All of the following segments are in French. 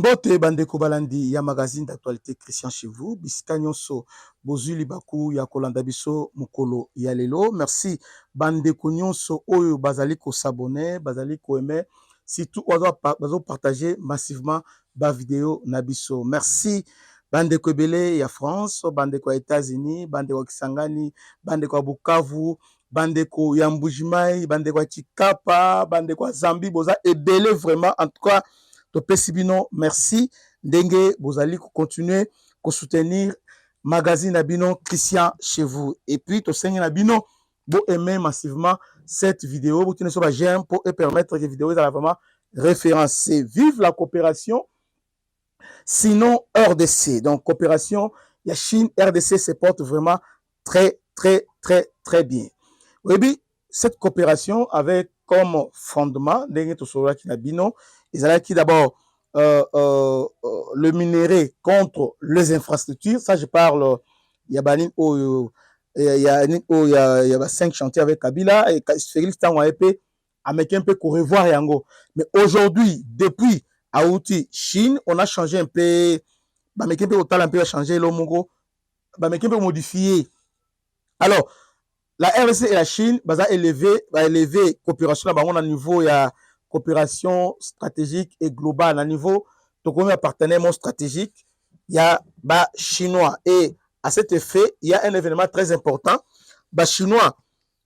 Mbote bandeko balandi ya magazine d'actualité Christian chez vous bisika nyonso bozuli baku ya kolanda biso mukolo ya lelo. Merci bandeko nyonso oyo bazali ko s'abonner, bazali ko aimer, surtout bazo partager massivement ba vidéo na biso. Merci bandeko ebele ya France, bandeko ya États-Unis, bandeko ya Kisangani, bandeko ya Bukavu, bandeko ya Mbujimai, bandeko ya Chikapa, bandeko ya Zambie, boza ebele vraiment. En tout cas topesi bino merci ndenge bozali ko continuer ko soutenir magazine na bino Christian chez vous. Et puis tosengi na bino bo aimer massivement cette vidéo, bo tenir sur la j'aime pour permettre que vidéo est vraiment référencée. Vive la coopération, sinon RDC. Donc coopération ya Chine RDC se porte vraiment très très très très bien. Oui, bien cette coopération avec comme fondement ndenge tosola ki na bino qui d'abord le minerai contre les infrastructures. Ça, je parle. Il y a 5 chantiers avec Kabila et Félix Tangoaépé américain peut revoir Yango. Mais aujourd'hui, depuis Aouti, Chine, on a changé un peu. Américain peut un peu changer le mongo. Américain peut modifier. Alors, la RDC et la Chine va élever coopération là-bas à niveau il y a coopération stratégique et globale à niveau de partenaire stratégique, il y a chinois. Et à cet effet, il y a un événement très important. Chinois,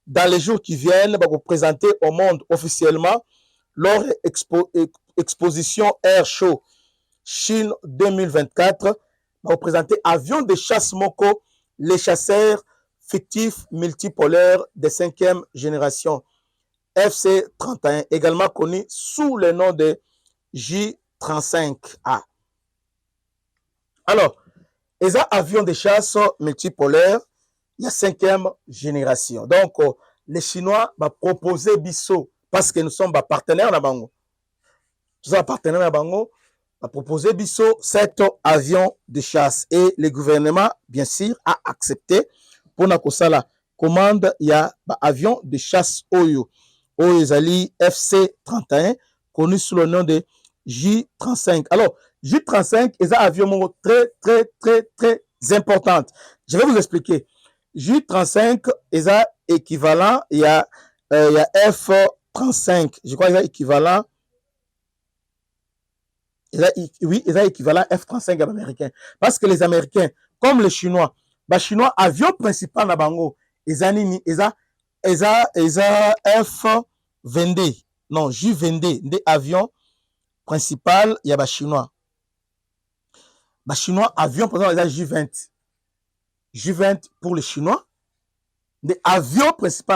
dans les jours qui viennent, va vous présenter au monde officiellement leur exposition Air Show Chine 2024, va vous présenter avion de chasse Moko, les chasseurs fictifs multipolaires de 5e génération. FC-31, également connu sous le nom de J-35A. Alors, les avions de chasse multipolaires, il y a 5e génération. Donc, les Chinois vont proposer Bisso, parce que nous sommes partenaires dans Bango. Nous sommes partenaires dans Bango, vont proposer Bisso cet avion de chasse. Et le gouvernement, bien sûr, a accepté pour la commande, il y a un avion de chasse Oyo. Oyezali FC-31, connu sous le nom de J-35. Alors, J-35 est un avion très, très, très, très important. Je vais vous expliquer. J-35 est un équivalent, il y a F-35. Je crois qu'il est équivalent. Oui, il est équivalent F-35 américain. Parce que les Américains, comme les Chinois, les Chinois, avion principal na bango, ils ont F-22, non, J-22, des avions principaux, il y a des Chinois. Les Chinois, avions, par exemple, J-20. J-20 pour les Chinois. Des avions principaux,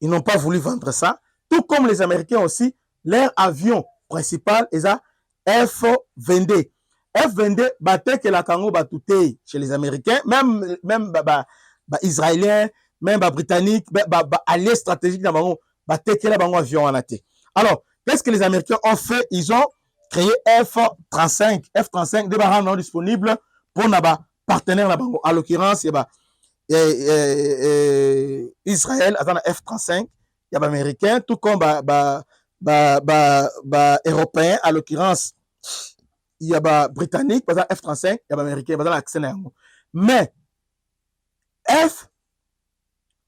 ils n'ont pas voulu vendre ça. Tout comme les Américains aussi, leur avion principal est F-22. F-22, que la Congo batouté chez les Américains, même Israéliens, même Britanniques, alliés stratégiques dans bango, avion en athée. Alors, qu'est-ce que les Américains ont fait? Ils ont créé F-35. F-35, des barres non disponibles pour nos partenaires. En l'occurrence, il y a Israël, attends, F-35, il y a Américains, tout comme Européens, en l'occurrence, il y a Britannique, par exemple, F-35, il y a Américain, par exemple, l'accès. Mais,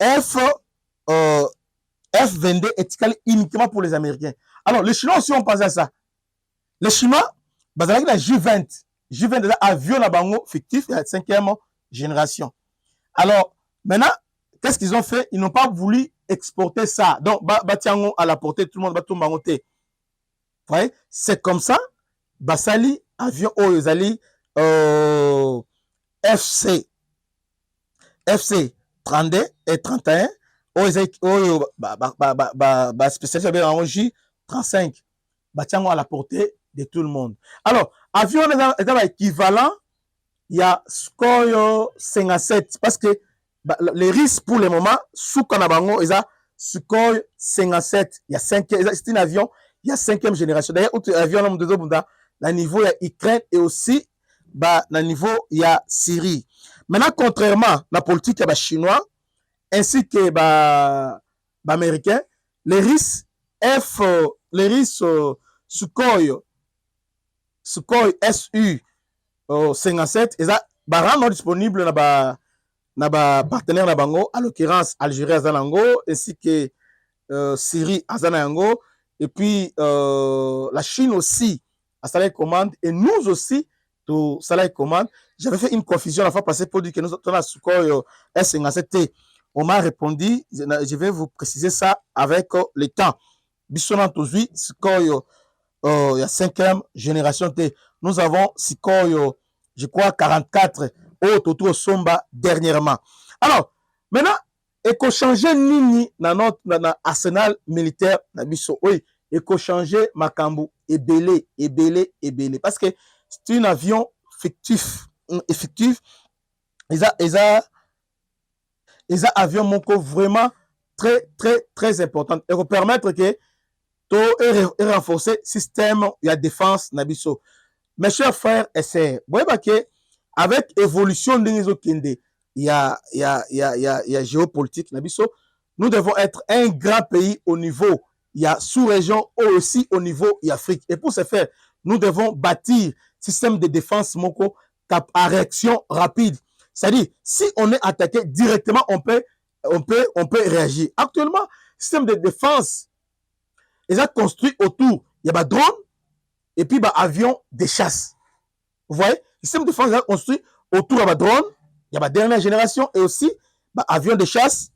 F-22 est uniquement pour les Américains. Alors, les Chinois aussi ont pensé à ça. Les Chinois, avec la J-20, J-20 est un avion à bango fictif, il y a 5e génération. Alors, maintenant, qu'est-ce qu'ils ont fait? Ils n'ont pas voulu exporter ça. Donc, batiango à la portée, tout le monde va tout bangoter. Vous voyez? C'est comme ça, Basali, avion Oyezali, FC 32 et 31, spécialisé en J-35, batiango à la portée de tout le monde. Alors, avion est équivalent, il y a Sukhoi 57, parce que les risques pour le moment, sous Kanabango, il y a Sukhoi 57, il y a 5, c'est un avion, il y a 5e génération. D'ailleurs, avion de la niveau, il y a Ukraine et aussi, na niveau, il y a Syrie. Maintenant, contrairement à la politique chinois, ainsi que américain, les risques Sukhoi Sukhoi SU 57 eza barano disponible na ba partenaire na bango, à l'occurrence Algérie azanango ainsi que Syrie azanango, et puis la Chine aussi a salé commande, et nous aussi tout salé commande. J'avais fait une confusion la fois passée pour dire que nous avons Sukhoi S57T. On m'a répondu, je vais vous préciser ça avec le temps. Bissonant aujourd'hui Sukhoi il y a 5e génération T. Nous avons Sukhoi, je crois 44 autour Somba dernièrement. Alors maintenant, il faut changer nini dans notre arsenal militaire na biso. Oui, il faut changer makambu ebele parce que c'est un avion fictif effectif. Ils ont avion moko vraiment très important et va permettre que et renforcer le système de défense na biso. Mes chers frères et sœurs, vous voyez que avec l'évolution de nos kende, il y a géopolitique na biso, nous devons être un grand pays au niveau, il y a sous-région aussi au niveau de l'Afrique. Et pour ce faire, nous devons bâtir un système de défense moko à réaction rapide. C'est-à-dire, si on est attaqué directement, on peut réagir. Actuellement, le système de défense ils ont construit autour, il y a des drones et puis des avions de chasse. Vous voyez, le système de défense est construit autour des drones, il y a la dernière génération et aussi des avions de chasse.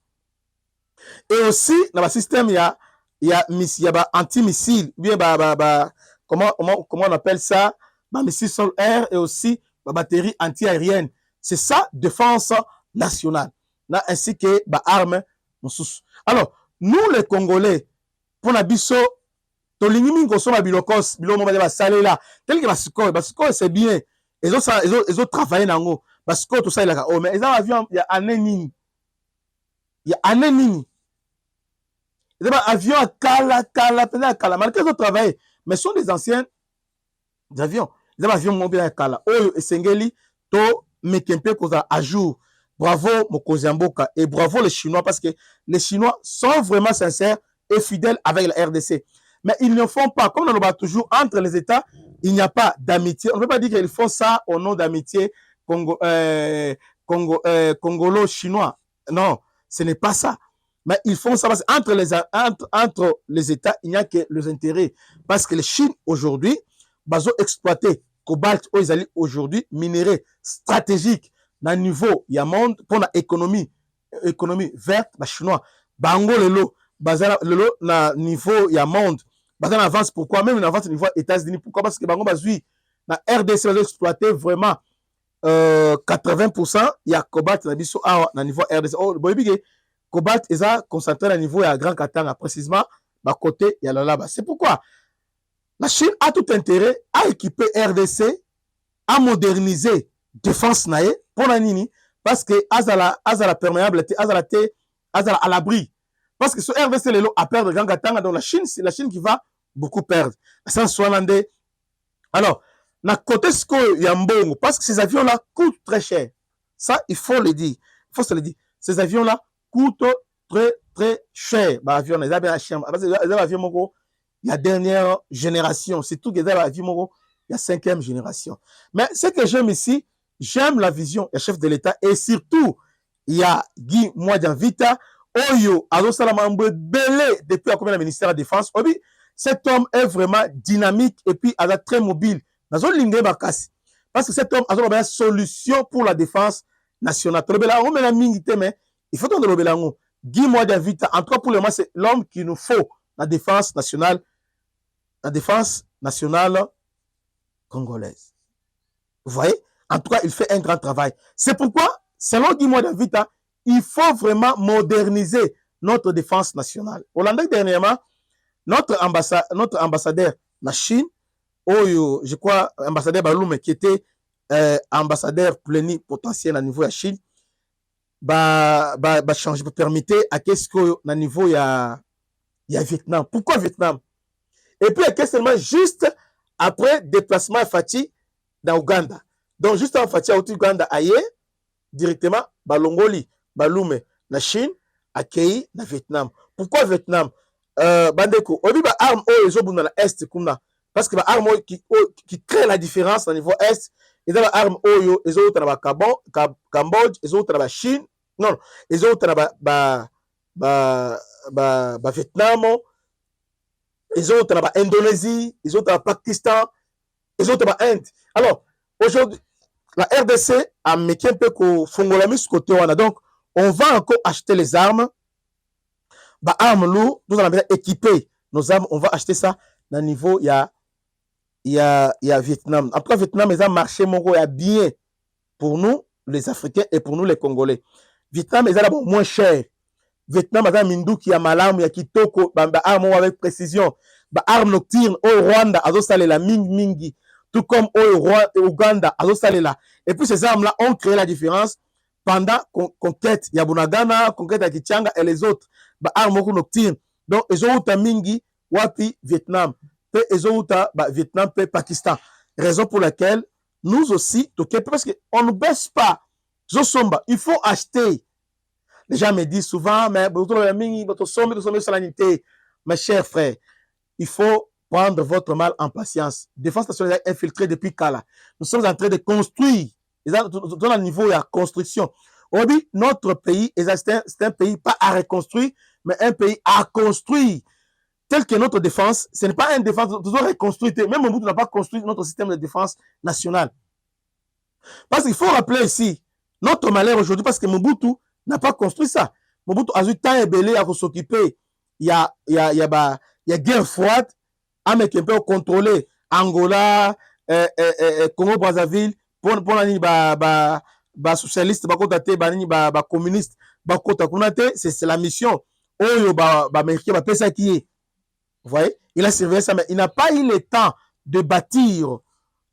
Et aussi, dans le système, il y a anti-missiles, bien comment on appelle ça, des missiles sol-air et aussi des batteries anti-aériennes. C'est ça, défense nationale, ainsi que des armes. Alors, nous les Congolais, pour la biso, tolingi mingo so bilokos, biloko ba salé là, tel que Sukhoi c'est bien. Ils ont travaillé nango. Sukhoi tout ça il a mais ils ont avion il y a année nini. Il y a année nini. Ils ont avion à kala malgré qu'ils ont travaillé, mais ce sont des anciens avions. Ils ont avion mobile à kala. Oyo esengeli to mekempe koza à jour. Bravo Mokozi Mboka et bravo les Chinois parce que les Chinois sont vraiment sincères et fidèles avec la RDC. Mais ils ne font pas, comme on le voit toujours, entre les États, il n'y a pas d'amitié. On ne peut pas dire qu'ils font ça au nom d'amitié congolo-chinois. Non, ce n'est pas ça. Mais ils font ça parce qu'entre les États, il n'y a que les intérêts. Parce que les Chine, aujourd'hui, ont exploité cobalt, aujourd'hui, minerai stratégique dans le niveau, il y a monde pour l'économie verte, les Chinois. Bango lelo, lelo na niveau il y a monde. Bazan avance pourquoi même en avance au niveau États-Unis pourquoi parce que bango bazui na RDC va exploiter vraiment 80% il y a cobalt na biso na niveau RDC. Oh boyebige cobalt est concentré à niveau à Grand Katanga précisément à côté il y a là-bas. C'est pourquoi la Chine a tout intérêt à équiper RDC, à moderniser défense nae pour la nini parce que azala perméable azala à l'abri. Parce que ce RDC lelo a perdre Grand Katanga, donc c'est la Chine qui va beaucoup perdre. Alors, na côté Yambongo, parce que ces avions-là coûtent très cher. Ça, il faut le dire. Il faut se le dire. Ces avions-là coûtent très cher. Parce que les avions, il y a dernière génération. C'est tout que les avions, il y a 5e génération. Mais ce que j'aime ici, j'aime la vision du chef de l'État et surtout, il y a Guy Mwadjanvita, Oyo, Belé, depuis la commune du ministère de la Défense. Cet homme est vraiment dynamique et puis il est très mobile. Parce que cet homme a une solution pour la défense nationale. Il faut que nous Guy Mwadjanvita, en tout cas pour le moment, c'est l'homme qu'il nous faut, la défense nationale congolaise. Vous voyez? En tout cas, il fait un grand travail. C'est pourquoi, selon Guy Mwadjanvita, il faut vraiment moderniser notre défense nationale. Hollande, dernièrement, notre ambassadeur la Chine, je crois, ambassadeur Baloume, qui était ambassadeur plénipotentiel à niveau de la Chine, changer, permettre à qu'est-ce qu'au niveau il y a Vietnam. Pourquoi Vietnam? Et puis, qu'est-ce que juste après déplacement à Fatih dans Ouganda. Donc, juste en Fatih, à Ouganda, ailleurs, directement, Balongoli, Baloume, la Chine, accueilli dans Vietnam. Pourquoi Vietnam? Bandeko, on dit arme au dans l'Est, comme là. parce que l'arme qui crée la différence au niveau est, ils ont l'arme oyo, ils ont au Cambodge, ils ont au Chine, non, ils ont au Vietnam, ils ont au Indonésie, ils ont au Pakistan, ils ont au Inde. Alors, aujourd'hui, la RDC a mis un peu qu'au Fongolami ce côté. Donc, on va encore acheter les armes. Bah, armes lourdes, nous allons équiper nos armes. On va acheter ça dans le niveau, il y a Vietnam. En tout cas, Vietnam, ils ont marché bien pour nous, les Africains, et pour nous, les Congolais. Vietnam, ils ont moins cher. Vietnam, ils ont Mindou qui a Malam, il y a Kitoko, bah, armes avec précision. Bah, armes nocturnes, au Rwanda, à la Mingi. Tout comme au Ouganda, à Zosalela. Et puis ces armes-là ont créé la différence pendant conquête. Il y a Bunagana, conquête à Kichanga et les autres. Bah, armes nocturnes. Donc, ils ont eu Mingi, Wapi, Vietnam. Puis ils ont eu Vietnam, puis Pakistan. Raison pour laquelle nous aussi, parce qu'on ne baisse pas. Il faut acheter. Les gens me disent souvent, mais mes chers frères, il faut prendre votre mal en patience. Défense nationale est infiltrée depuis Kala. Nous sommes en train de construire. Dans le niveau de la construction. Aujourd'hui, notre pays, c'est un pays pas à reconstruire, mais un pays à construire. Tel que notre défense, ce n'est pas une défense, nous devons reconstruire. Même Mobutu n'a pas construit notre système de défense nationale. Parce qu'il faut rappeler ici, notre malheur aujourd'hui, parce que Mobutu n'a pas construit ça. Mobutu a eu temps et belé à s'occuper. Il y a guerre froide, avec un peu contrôler Angola, Congo Brazzaville, pour les socialistes, les communistes, c'est la mission. Vous voyez, il a servi ça, mais il n'a pas eu le temps de bâtir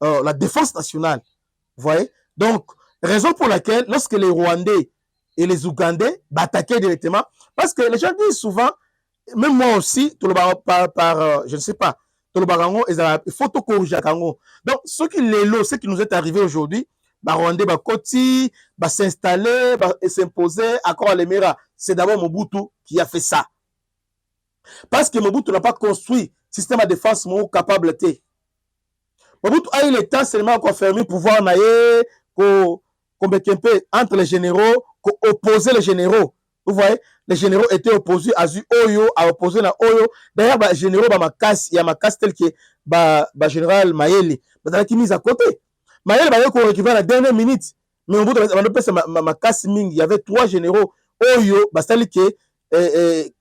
la défense nationale. Vous voyez, donc, raison pour laquelle, lorsque les Rwandais et les Ougandais attaquaient directement, parce que les gens disent souvent, même moi aussi, je ne sais pas, il faut tout corriger. Donc, ce qui nous est arrivé aujourd'hui, Rwandais, Koti, s'installer, s'imposer, accord à l'Émirat, c'est d'abord Mobutu qui a fait ça. Parce que Mobutu n'a pas construit système de défense capable de. Mobutu a eu le temps seulement à confirmer le pouvoir entre les généraux, opposer les généraux. Vous voyez, les généraux étaient opposés à Oyo, à opposer à Oyo. D'ailleurs, les généraux, il y a ma casse tel que le général Mayele. Qui mise à côté. Mayele va récupérer la dernière minute. Mais Mobutu ma casse il y avait 3 généraux. Oyo, c'est que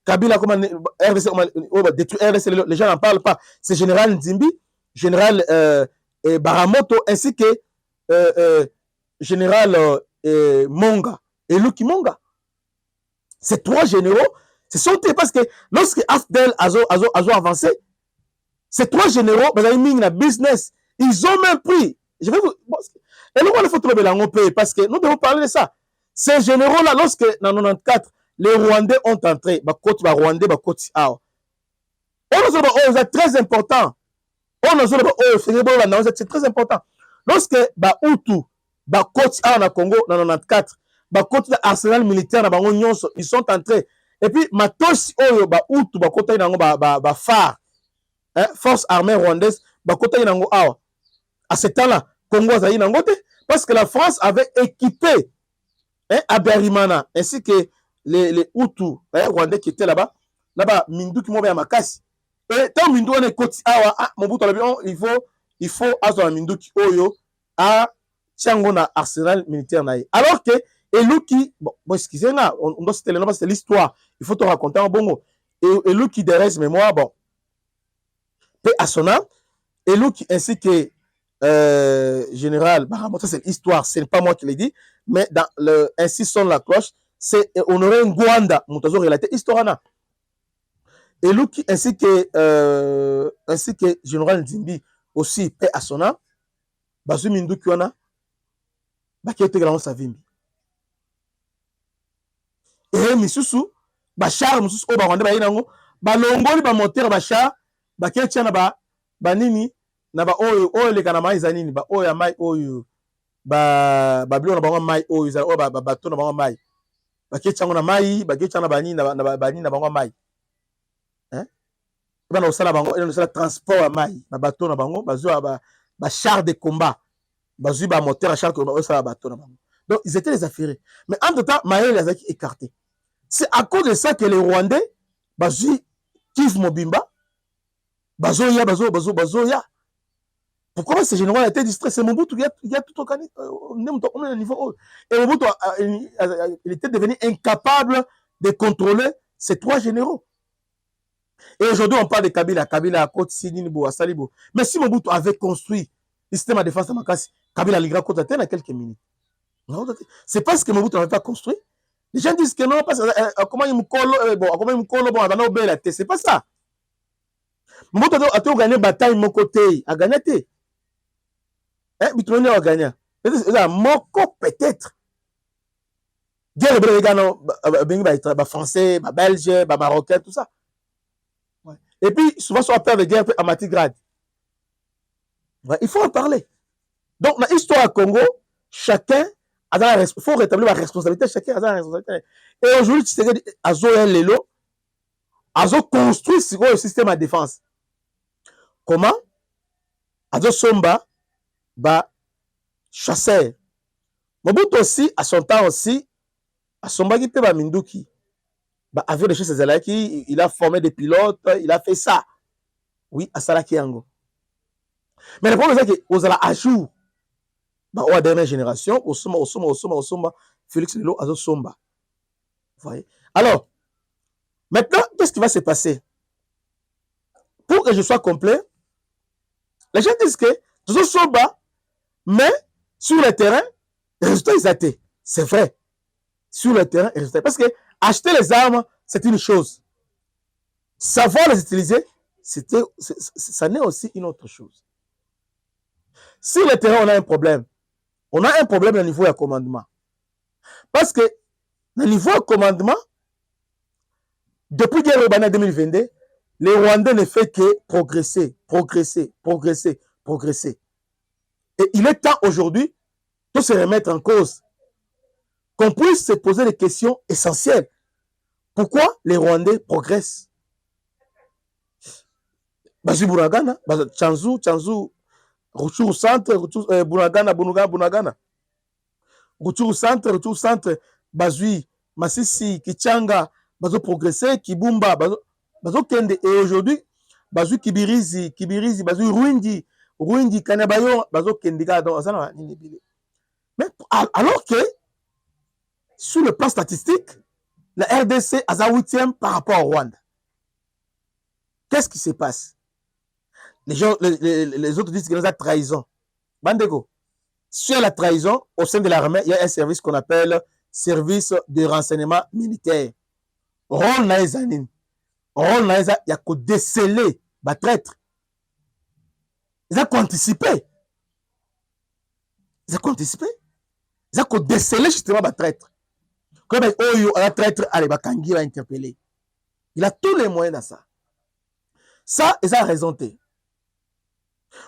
Kabila, comment détruire RDC, les gens n'en parlent pas. C'est général Nzimbi, général Baramoto, ainsi que général Monga et Luki Monga. Ces 3 généraux se sont parce que lorsque Afdel a avancé, ces 3 généraux, business, ils ont même pris. Je vais vous. Et nous, il faut trouver la paix parce que nous devons parler de ça. Ces généraux-là, lorsque, en 94, les Rwandais ont entré, Rwandais, c'est très important. C'est très important. Lorsque Hutu, Koti na Congo, en 94, Koti arsenal militaire, ils sont entrés. Et puis, Matosi, Hutu, Koti na phare, force armée rwandaise, Koti na à ce temps-là, Congo a parce que la France avait équipé Aberimana, ainsi que les Hutus rwandais qui étaient là-bas, Mindu qui m'a makasi. Et tant Mindu on est Koti Mobutu il faut avoir Mindu qui oyo à Tiangona arsenal militaire naï. Alors que Eluki, bon excusez-moi, on doit citer le nom parce que c'est l'histoire. Il faut te raconter en bongo. Et Eluki derrière mémoire, bon. Paix à son âme. Eluki ainsi que général Baramoto, c'est l'histoire, ce n'est pas moi qui l'ai dit, mais dans le ainsi sonne la cloche, c'est Honoré Ngwanda, Moutazo relaté histoire. Et Luki ainsi que général Nzimbi aussi paix à son âme, Bazu Mindu Kiona, Bakete Grand Savimbi. Et Misusu, Bachar, Misusu, Obarwanda, Bayinango, Balongoli, Bamoteur, Bachar, Bakete Banini, na ba oyo le kana mai zanini ba oyo mai oyo ba bilo na bango mai oyo za ba bato na bango mai ba ketchango na mai ba ketchana bani na bani na bango mai bana osala bango ena osala transport ya mai ba bateau na bango bazwa ba char de combat bazwi ba moteur à char de combat osala bateau na bango. Donc ils étaient les affairés. Mais entre temps Maël les a écartés. C'est à cause de ça que les Rwandais bazwi Kiv Mobimba bazoya bazoya. Pourquoi ces généraux étaient distraits? C'est Mobutu qui a tout organisé au niveau. Et Mobutu il était devenu incapable de contrôler ces trois généraux. Et aujourd'hui, on parle de Kabila. Kabila a côte Sidinibo, à Salibo. Mais si Mobutu avait construit le système de défense de Makassi, Kabila l'igra côte à terre à quelques minutes. C'est parce que Mobutu n'avait pas construit. Les gens disent que non, parce que comment il me colle, bon, c'est pas ça. Mobutu a tout gagné bataille mon côté, a gagné. Bitumani a gagné. Moko peut-être. Guerre les français, belges, marocains, tout ça. Et puis, souvent, sur la peur de guerre à Matigrade. Il faut en parler. Donc, dans l'histoire du Congo, chacun a la responsabilité. Il faut rétablir la responsabilité. Chacun a la responsabilité. Et aujourd'hui, tu sais, Azo et Lelo, Azo construit le système de défense. Comment? Azo Somba, chasseur. Mobutu aussi, à son temps aussi, à Somba qui était Minduki. Avion de chasse Zalaki, il a formé des pilotes, il a fait ça. Oui, à Salakiango. Mais le problème, c'est que aux à jour, la dernière génération, au Somba, Félix Lelo, Azo Somba. Vous voyez? Alors, maintenant, qu'est-ce qui va se passer? Pour que je sois complet, les gens disent que Azo Somba, mais sur le terrain, les résultats, ils étaient. C'est vrai. Sur le terrain, les résultats. Parce que acheter les armes, c'est une chose. Savoir les utiliser, ça n'est aussi une autre chose. Sur le terrain, on a un problème. On a un problème au niveau du commandement. Parce que, au niveau du commandement, depuis guerre urbaine 2022, les Rwandais ne font que progresser. Et il est temps aujourd'hui de se remettre en cause. Qu'on puisse se poser des questions essentielles. Pourquoi les Rwandais progressent? Bazi Bunagana, Chanzu, Rutshuru Centre, Bunagana. Rutshuru Centre, Bazui, Masisi, Kichanga, Bazo progresser, Kibumba, Bazo Kende. Et aujourd'hui, Bazui Kibirizi, Bazui Ruindi, Kanabayo, Bazo Kendiga. Mais alors que, sur le plan statistique, la RDC a 8e par rapport au Rwanda. Qu'est-ce qui se passe? Les autres disent qu'il y a trahison. Bandego, sur la trahison, au sein de l'armée, il y a un service qu'on appelle service de renseignement militaire. Rôle naïzanin. Rôle naïza, il y a qu'à déceler les traîtres. Ils ont anticipé. Ils ont qu'à déceler justement les traîtres. Comme un traître, il va interpeller. Il a tous les moyens dans ça. Ça, ils ont raison.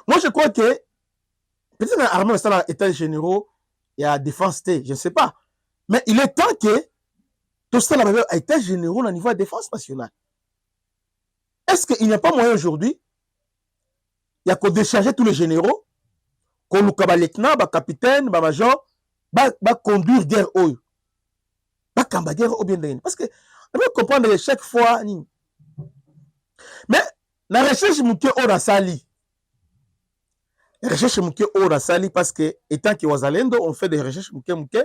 Moi, je crois que peut-être que l'armée est dans l'état généraux et à la défense, je ne sais pas. Mais il est temps que tout ça à l'état généraux au niveau de la défense nationale. Est-ce qu'il n'y a pas moyen aujourd'hui, il y a qu'à décharger tous les généraux, qu'on nous capable lieutenant, capitaine, major, conduire guerre au guerre au bien de parce que on peut comprendre que chaque fois mais la recherche mouké au rasali parce que étant que Wazalendo on fait des recherches mouké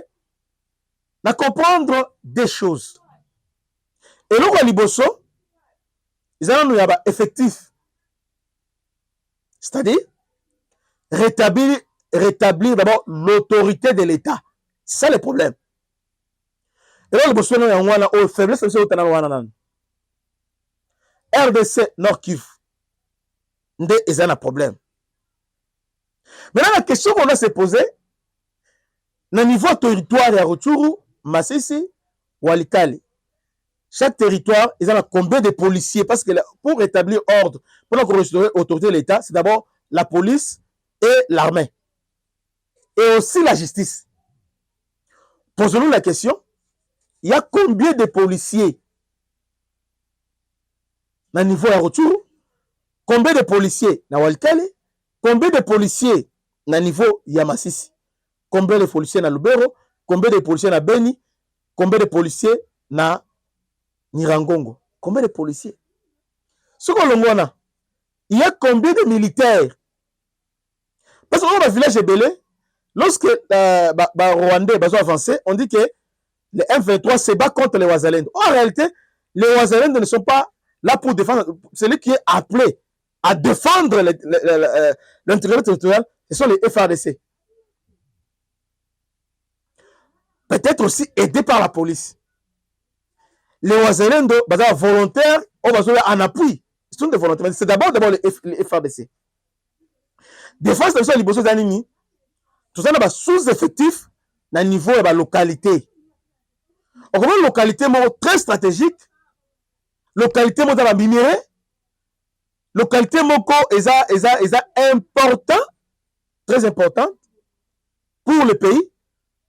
na comprendre des choses et là liboso ils ont nous effectif c'est-à-dire rétablir d'abord l'autorité de l'État. C'est ça le problème. Et là, le faiblesse RDC Nord Kivu. Ils ont un problème. Maintenant, la question qu'on doit se poser, au niveau territoire de Rutshuru, Masisi, Walikale, chaque territoire, ils ont combien de policiers? Parce que pour rétablir ordre, pour restaurer l'autorité de l'État, c'est d'abord la police et l'armée. Et aussi la justice. Posons-nous la question, il y a combien de policiers au niveau de Rutshuru? Combien de policiers na Walikale? Combien de policiers na niveau ya Masisi? Combien de policiers na Lubero? Combien de policiers na Beni? Combien de policiers na Nirangongo? Combien de policiers? Ce qu'on l'ongona, il y a combien de militaires? Parce que dans le village Ebele, lorsque les Rwandais ont avancé, on dit que les M23 se battent contre les Wazalendo. En réalité, les Wazalendo ne sont pas là pour défendre. Celui qui est appelé à défendre l'intégrité territoriale, ce sont les FARDC. Peut-être aussi aidés par la police. Les Wazalendo, volontaires, on va jouer en appui. Ce sont des volontaires. C'est d'abord les FARDC. Défense de la Liboso d'Animi, tout ça, c'est sous-effectif dans le niveau de la localité. On a une localité très stratégique, localité dans la minerai, localité important, très importante pour le pays.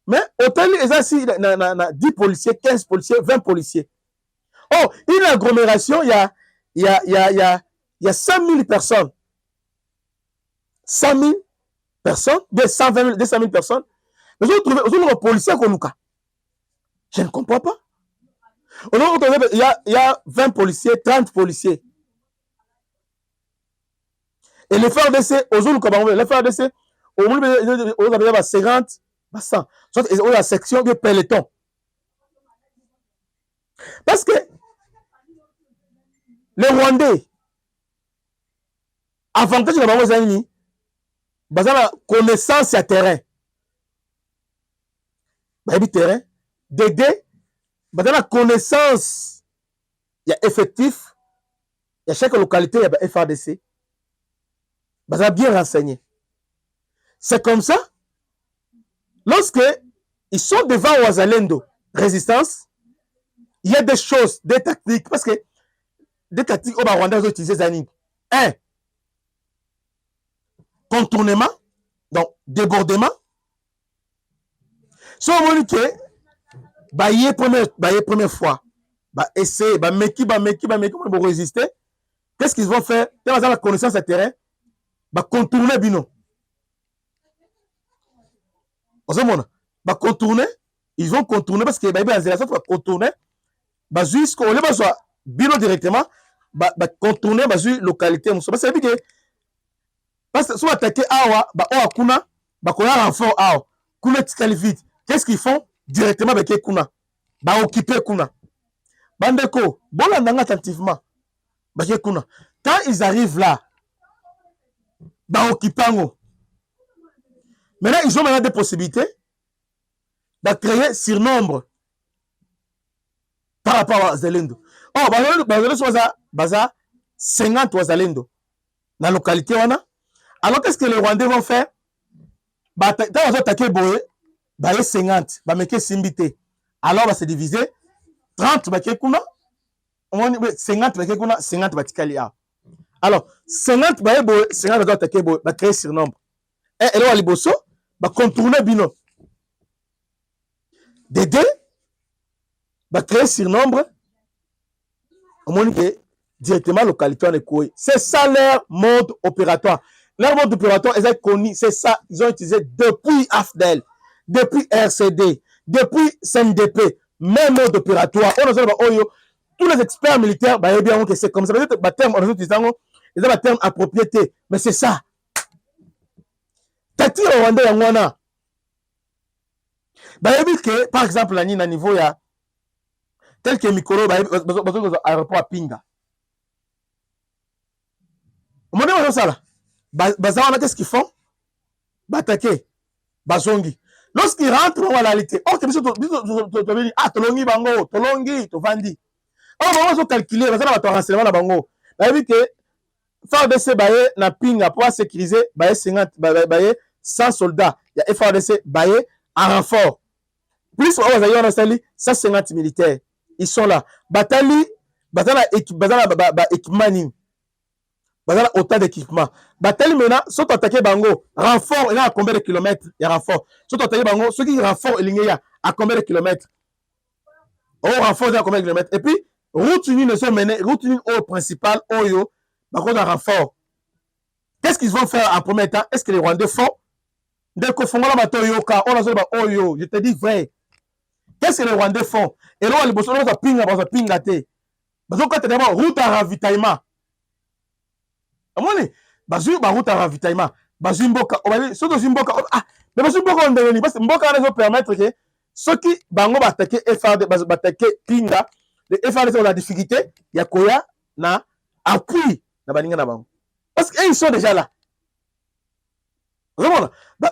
Mais autant il y a 10 policiers, 15 policiers, 20 policiers. Oh, une agglomération, il y a 100 000 personnes. 100 000 personnes, 200 000 personnes. Mais vous trouvez un policier à Konuka. Je ne comprends pas. Il y a 20 policiers, 30 policiers. Et les FARDC, les FARDC, il y a 50, 100. Soit il y a la section de peloton. Parce que les Rwandais, avantage de la Zani, la connaissance à terrain. Terrain, Dédé, la connaissance, il y a effectif, il y a chaque localité, il y a FARDC. Bien renseigné. C'est comme ça, lorsque ils sont devant Wazalendo, résistance, il y a des choses, des tactiques, parce que des tactiques au Rwanda, ils ont utilisé Zaning. Un, contournement, donc débordement. Si on veut que, première fois, essayer, pour résister, qu'est-ce qu'ils vont faire? Ils ont la connaissance à terrain, contourner Bino. Contourner, ils vont contourner parce que va contourner, jusqu'au lieu de Bino directement, contourner la localité. Parce que si on attaque Awa, Kuna, renfort Awa, Kuna vite. Qu'est-ce qu'ils font? Directement avec Kuna. Occuper Kuna. Bandeko, bon attentivement. Kuna. Quand ils arrivent là, occuper. Maintenant, ils ont maintenant des possibilités de créer surnombre par rapport à Zalendo. Oh, Baza 50 Wazalendo dans la localité. Alors, qu'est-ce que les Rwandais vont faire? Quand ils ont attaqué Boé, 50, Simbité. Alors, on va se diviser 30 Bakekuna, 50 Bakekuna, 50 Batikalia. Alors, 50 Boé, 50 va attaquer Boé, va créer surnombre. Et là, Liboso, va contourner Bino. Dédé, va créer surnombre. On va dire directement localité en Ekoué. C'est ça leur mode opératoire. Leur mode opératoire, ils ont connu, c'est ça, ils ont utilisé depuis AFDEL, depuis RCD, depuis CNDP, même mode opératoire. Tous les experts militaires, bien que c'est comme ça. Ils ont un terme à propriété, mais c'est ça. Tati Rwanda Yangwana. Par exemple, à niveau, il y a tel que Mikolo, aéroport à Pinga. On dit ça là. Qu'est-ce qu'ils font? Attaquer. Bazongi. Lorsqu'ils rentrent dans la réalité, Tolongi Bango, Tolongi, Tovandi. On va calculer, on va renseignement la Bango. Que FARDC na Pinga pour sécuriser 50, 100 soldats. Il y a FARDC en renfort. Plus on va installer 150 militaires. Ils sont là. Batali, équipement. Autant d'équipements. Batali maintenant, sont attaqués Bango. Renfort, il y a combien de kilomètres? Il y a renfort. Sont attaqués Bango, ceux qui renfort, il y a à combien de kilomètres? Au renfort, il y a combien de kilomètres? Et puis, route unie ne sont menées, route unie au principal, Oyo, Par contre, un renfort. Qu'est-ce qu'ils vont faire en premier temps? Est-ce que les Rwandais font? Dès qu'on fait je te dis vrai. Qu'est-ce que les Rwandais font? Et là, les Bosniens vont pinga. Parce que quand tu as d'abord route à ravitaillement. Bazu route à ravitaillement. Bazu Mboka. Surtout Mboka. Ah, mais Bazu Mboka, on devait parce que Mboka va permettre que ceux qui vont attaquer FRD, attaquer Pinga, les FRD ont la difficulté, il y a Koya, na appui, na baninga na bango. Parce qu'ils sont déjà là. Vraiment,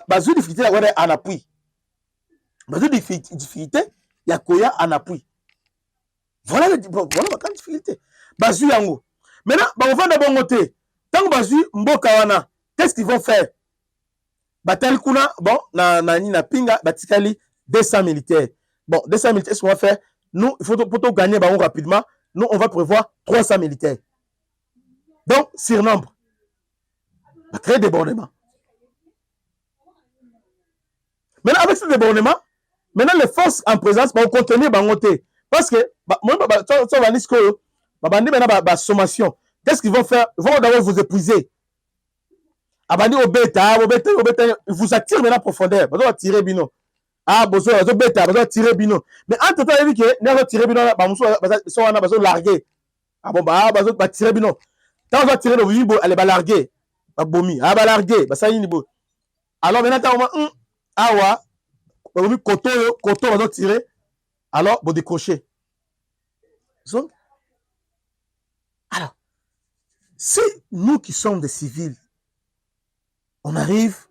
Bazu difficulté, il y a un appui. Bazu difficulté, il y a Koya en appui. Voilà la difficulté. Bazu yango. Maintenant, on va d'abord noter. Tant que Bazu Mboka wana, qu'est-ce qu'ils vont faire? Batal kuna, bon, na pinga, batikali 200 militaires. Bon, 200 militaires, ce qu'on va faire, nous, il faut pour gagner bah, rapidement, nous, on va prévoir 300 militaires. Donc, surnombre. On va créer des débordements. Maintenant, avec ce débordement, maintenant, les forces en présence vont contenir Bangote. Parce que, moi, ça va dire que, maintenant, sommation. Qu'est-ce qu'ils vont faire? Ils vont d'abord vous épuiser. Abandi obeta, ils vous attirent maintenant en profondeur. Ils vont tirer bino. Ah, bozo, ils vont tirer bino. Mais entre temps, il dit que, ils vont tirer bino, ils vont larguer. Ah bon, bah, ils vont tirer bino. Quand on va tirer le bimbo, elle va larguer. Bomi, ah, va larguer. Ça y est, alors maintenant, ah, ouais, coton, on va tirer. Alors, vous décrochez. Alors, si nous qui sommes des civils, on arrive,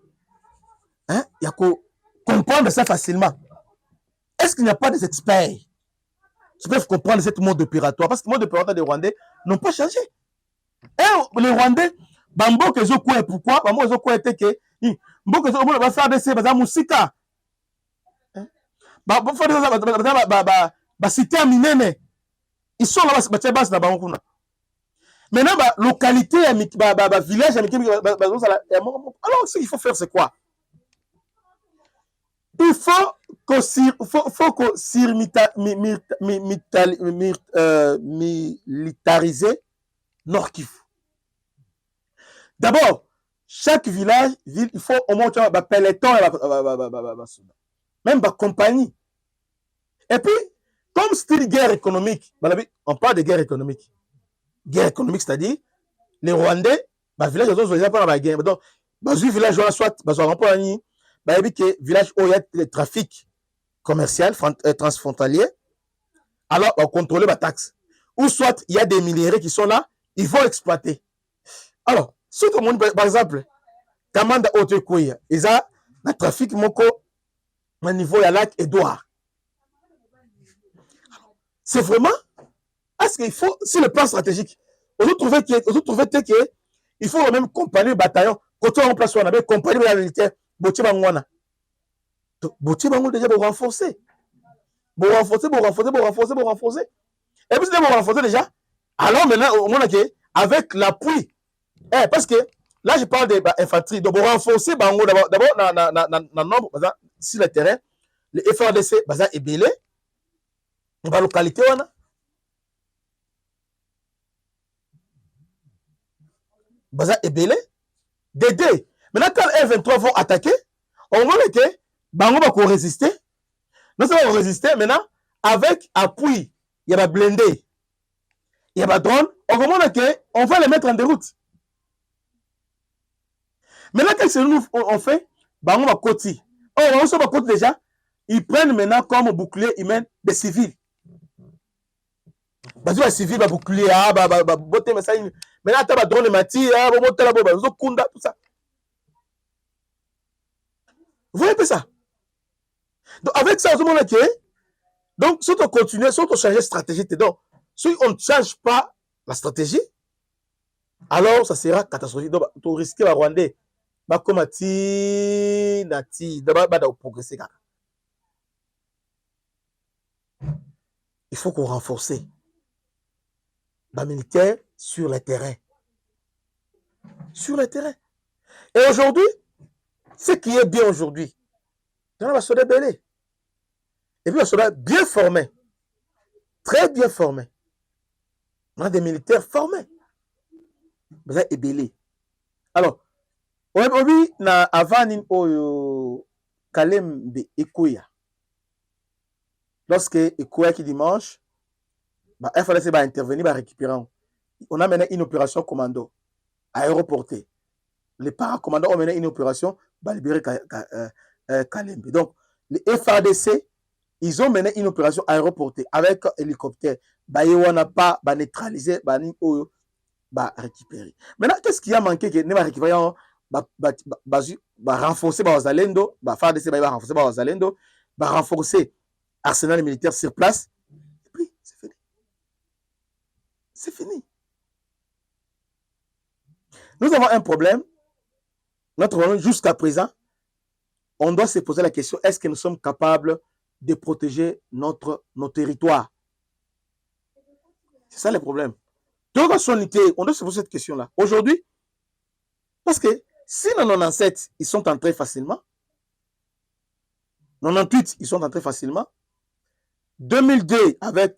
hein, il y a qu'à comprendre ça facilement. Est-ce qu'il n'y a pas des experts qui peuvent comprendre ce mode opératoire? Parce que le mode opératoire des Rwandais n'ont pas changé. Et les Rwandais, Bambo que je crois, pourquoi? Bambo que je crois était que, Bambo que je crois, va faire des séries, va musika. Va faire des cité à Minene. Ils sont là, va bas na Bango. Maintenant, la localité, village, alors ce qu'il faut faire, c'est quoi? Il faut militariser Nord Kivu. D'abord, chaque village, il faut au moins un peloton, même une compagnie. Et puis, comme style guerre économique, on parle de guerre économique. Guerre économique, c'est-à-dire, les Rwandais, les villages, ils ont pas la guerre. Donc, dans un village, soit, village où il y a le trafic commercial transfrontalier, alors on contrôle la taxe. Ou soit, il y a des minéraux qui sont là, ils vont exploiter. Alors, si tout le monde, par exemple, Kamanda Otekouya, ils ont le trafic moko au niveau de lac Edouard. C'est vraiment, est-ce qu'il faut, si le plan stratégique, vous trouvez qu'il faut même compagnie bataillon, quand on place on avait compagnie militaire, Botié Bangwana. Botié Bangwana déjà pour renforcer. Pour renforcer. Et puis c'est pour renforcer déjà. Alors maintenant, on a que avec l'appui, parce que là je parle de l'infanterie, donc pour renforcer Bango d'abord dans nombre, sur le terrain, le FRDC est belé, dans la localité on a. Baza est belé. Dédé. Maintenant, quand les F23 vont attaquer, on voit que Bango va résister. Non seulement résister, maintenant, avec appui, il y a des blindés, il y a des drones, on voit qu'on va les mettre en déroute. Maintenant, qu'est-ce que nous on fait? Bango va côté. Oh, on se va côté déjà. Ils prennent maintenant comme bouclier humain des civils. Parce que les civils va bouclier, botter, mais ça, maintenant, tu as drone de matière, tout ça. Vous voyez un peu ça? Donc, avec ça, on a donc, si on continue, si on change de stratégie, donc, si on ne change pas la stratégie, alors ça sera catastrophique. Donc, tu risques à Rwandais, comme progresser. Il faut qu'on renforce les militaires sur le terrain. Sur le terrain. Et aujourd'hui, ce qui est bien aujourd'hui, il y a un soldat belé. Et puis un soldat bien formé. Très bien formé. On a des militaires formés. baza ebele. Alors oyebi na avant nini oyo Kalembe ekoya, lorsque ekoyaki dimanche, ba FARDC ba intervenir, ba récupérer. On a mené une opération commando aéroportée. Les paracommandants ont mené une opération ba libérer Kalembe. Donc les FARDC, ils ont mené une opération aéroportée avec hélicoptère. Ba yewana pas ba neutraliser ba ni oyo ba récupérer. Maintenant qu'est-ce qui a manqué que ne ba récupérer ba renforcer ba Wazalendo, ba FARDC ba renforcer ba Wazalendo, ba renforcer arsenal militaire sur place. Et puis c'est fini. C'est fini. Nous avons un problème. Notre problème jusqu'à présent, on doit se poser la question, est-ce que nous sommes capables de protéger nos territoires? C'est ça le problème. Donc, on doit se poser cette question-là. Aujourd'hui, parce que si dans 97, ils sont entrés facilement, 98, ils sont entrés facilement, 2002, avec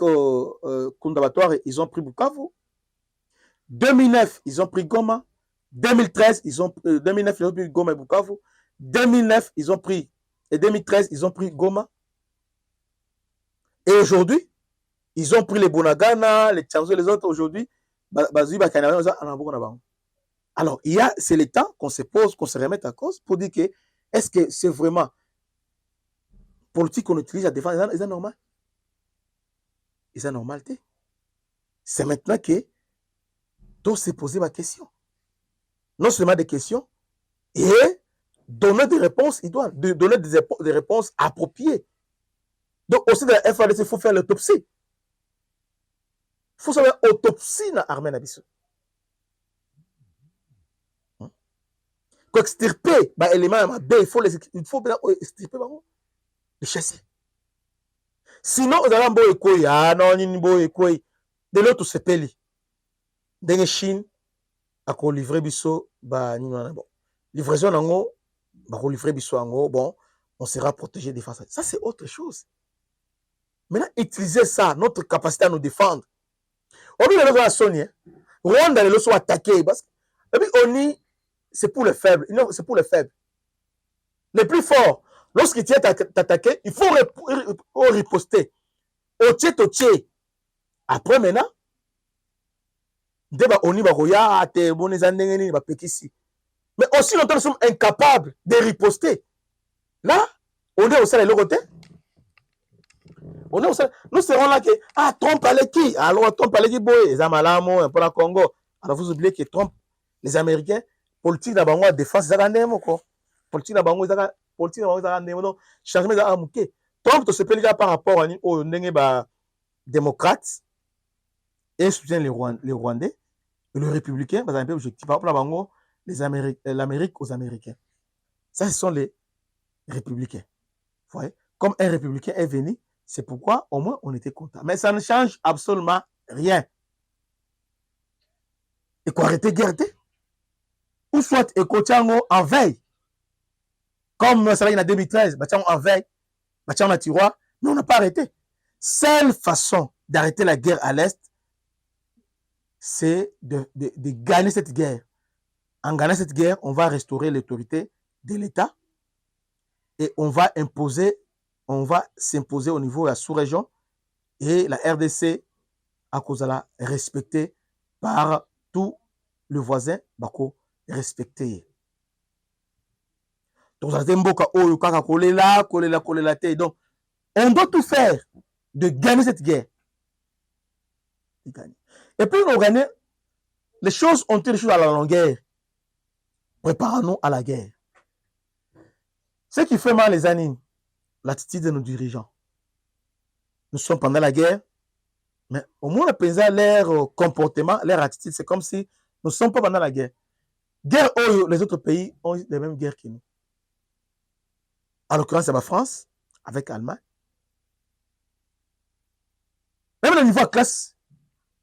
Kundabatoire, ils ont pris Bukavu, 2009, ils ont pris Goma, 2013, ils ont pris Goma et Bukavu, 2009, ils ont pris, et 2013, ils ont pris Goma, et aujourd'hui, ils ont pris les Bunagana, les Tchanzo, les autres, aujourd'hui, alors, c'est le temps qu'on se pose, qu'on se remette en cause pour dire que est-ce que c'est vraiment politique qu'on utilise à défendre? Est-ce normal? Est-ce normalité? C'est maintenant que doit se poser ma question. Non seulement des questions, et donner des réponses, il doit donner des réponses appropriées. Donc, aussi de la FARDC, il faut faire l'autopsie. Il faut savoir autopsie dans l'armée nabiso. Pour extirper les éléments, il faut extirper, les chasser. Sinon, vous allez me dire, ah non, de l'autre, c'est peli. Dans la Chine, à quoi livrer biso, livraison en haut, livrer biso en haut, bon, on sera protégé des façades. Ça, c'est autre chose. Maintenant, utiliser ça, notre capacité à nous défendre. On dit que la Sony, Rwanda, les sont attaqués. Parce que ONI, c'est pour les faibles. Non, c'est pour les faibles. Les plus forts, lorsqu'ils tiennent t'attaquer, il faut riposter. Otié. Après, maintenant, ONI, mais aussi longtemps, nous sommes incapables de riposter. Là, on est au sein de l'autre côté. Nous serons là que Trump allait qui? Alors Trump allait qui boy, les Amalamo pour la Congo. Alors vous oubliez que Trump, les Américains, politique d'abord la défense, ils ont quoi? Politique d'abord politique d'abord changement d'amouké. Trump te se peut par rapport à au démocrates et soutient les Rwandais et les républicains, parce un objectif par rapport à l'Amérique aux Américains. Ça, ce sont les républicains. Vous voyez? Comme un républicain est venu, c'est pourquoi, au moins, on était content. Mais ça ne change absolument rien. Et qu'on arrête de guerre, ou soit Ekotiango en veille. Comme ça en 2013, en veille, en tiroir, mais on n'a pas arrêté. Seule façon d'arrêter la guerre à l'Est, c'est de gagner cette guerre. En gagnant cette guerre, on va restaurer l'autorité de l'État et on va s'imposer au niveau de la sous-région et la RDC à cause de la respectée par tous les voisins, respecté. Donc, on doit tout faire de gagner cette guerre. Et puis, on gagne. Les choses ont été les choses à la longueur. Préparons-nous à la guerre. Ce qui fait mal les années, l'attitude de nos dirigeants. Nous sommes pendant la guerre, mais au moins, leur comportement, leur attitude, c'est comme si nous ne sommes pas pendant la guerre. Guerre où les autres pays ont les mêmes guerres que nous. En l'occurrence, c'est la France, avec l'Allemagne. Même au niveau de classe,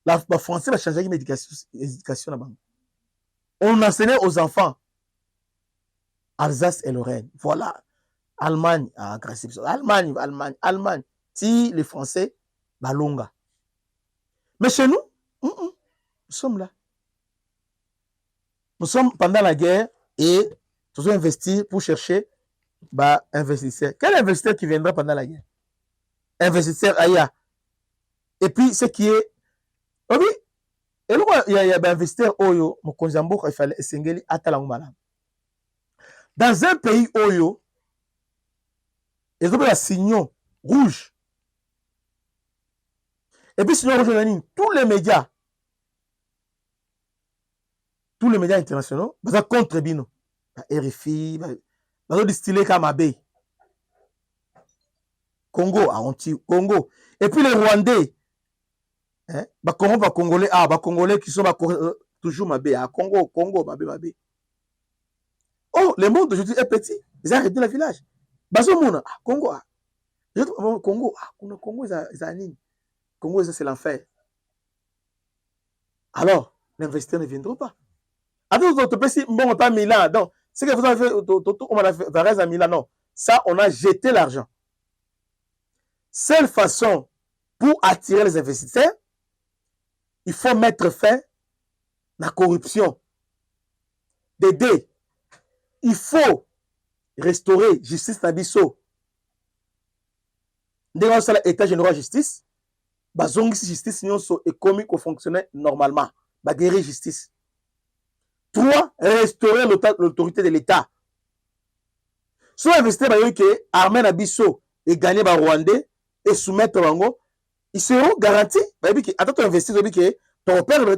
la français va changer l'éducation là-bas. On enseignait aux enfants Alsace et Lorraine. Voilà. Allemagne, agressif. Allemagne. Si les Français, Balonga. Mais chez nous, nous sommes là. Nous sommes pendant la guerre et nous allons investir pour chercher investisseur. Quel investisseur qui viendra pendant la guerre? Investisseur Aya. Et puis, ce qui est. Oh oui, et là, il y a un investisseur Oyo, Mokonzambo, il fallait Sengeli, Atalangmala. Dans un pays Oyo, ils ont un signal rouge. Et puis, signal rouge, tous les médias internationaux, ils sont contre Bino. RFI, ils ont distillé comme Abbé. Congo, Congo. Et puis les Rwandais, hein, comment Congolais, Congolais qui sont toujours Mabé, Congo, Mabé. Oh, le monde aujourd'hui est petit. Ils ont arrêté le village. Bazomona, Congo, Congo, Congo, Congo, c'est l'enfer. Alors, l'investisseur ne viendra pas. Alors, tu peux si bon, pas Milan. Donc, ce que vous avez fait, on a fait à Milan, non. Ça, on a jeté l'argent. Seule façon pour attirer les investisseurs, il faut mettre fin à la corruption. D'aider. Il faut restaurer justice Nabiso. Dans l'état général de justice, bazongisi justice nyonso et commis qu'on fonctionnait normalement. Guérir justice. 3. Restaurer l'autorité de l'État. Si on investit dans l'armée Nabiso et gagner par Rwandais et soumettre Rango, ils seront garantis. Attends, tu investis, tu vas perdre.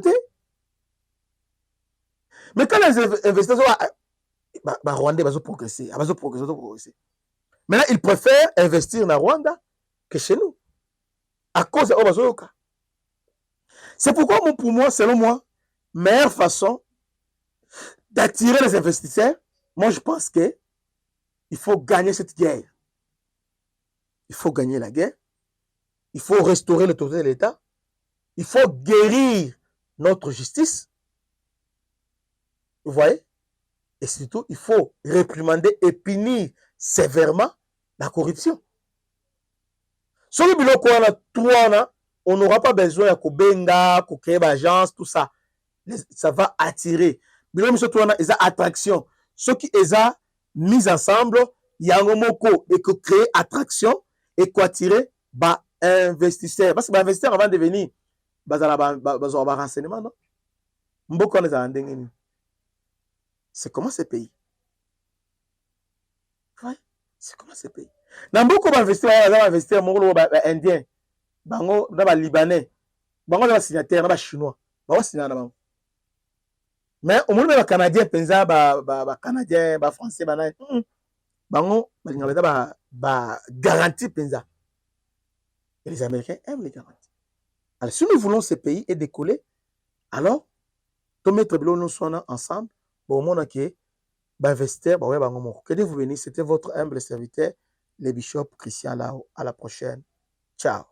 Mais quand les investisseurs Rwandais vont progresser. Maintenant, ils préfèrent investir dans Rwanda que chez nous. À cause de Obazoyoka. C'est pourquoi, pour moi, selon moi, meilleure façon d'attirer les investisseurs, moi, je pense que il faut gagner cette guerre. Il faut gagner la guerre. Il faut restaurer l'autorité de l'État. Il faut guérir notre justice. Vous voyez? Et surtout, il faut réprimander et punir sévèrement la corruption. Sur le biloko on n'aura pas besoin de Kobenga, de créer une agence, tout ça. Ça va attirer. Biloko surtout, ils ont attraction. Ceux qui ont mis ensemble, il y a un mot et que créer attraction et quoi attirer investisseurs. Parce que les investisseurs avant de venir, ils ont un renseignement, non? C'est comment ce pays? Ouais, c'est comment ce pays? Dans beaucoup d'investisseurs, indiens, libanais, signataires, chinois, mais au moins les Canadiens, Canadiens, Français, garantie penza. Et les Américains aiment les garanties. Alors si nous voulons ce pays et décoller, alors tout mettre ensemble, au monde qui investir, que Dieu vous bénisse. C'était votre humble serviteur, le bishop Christian Lao. À la prochaine. Ciao.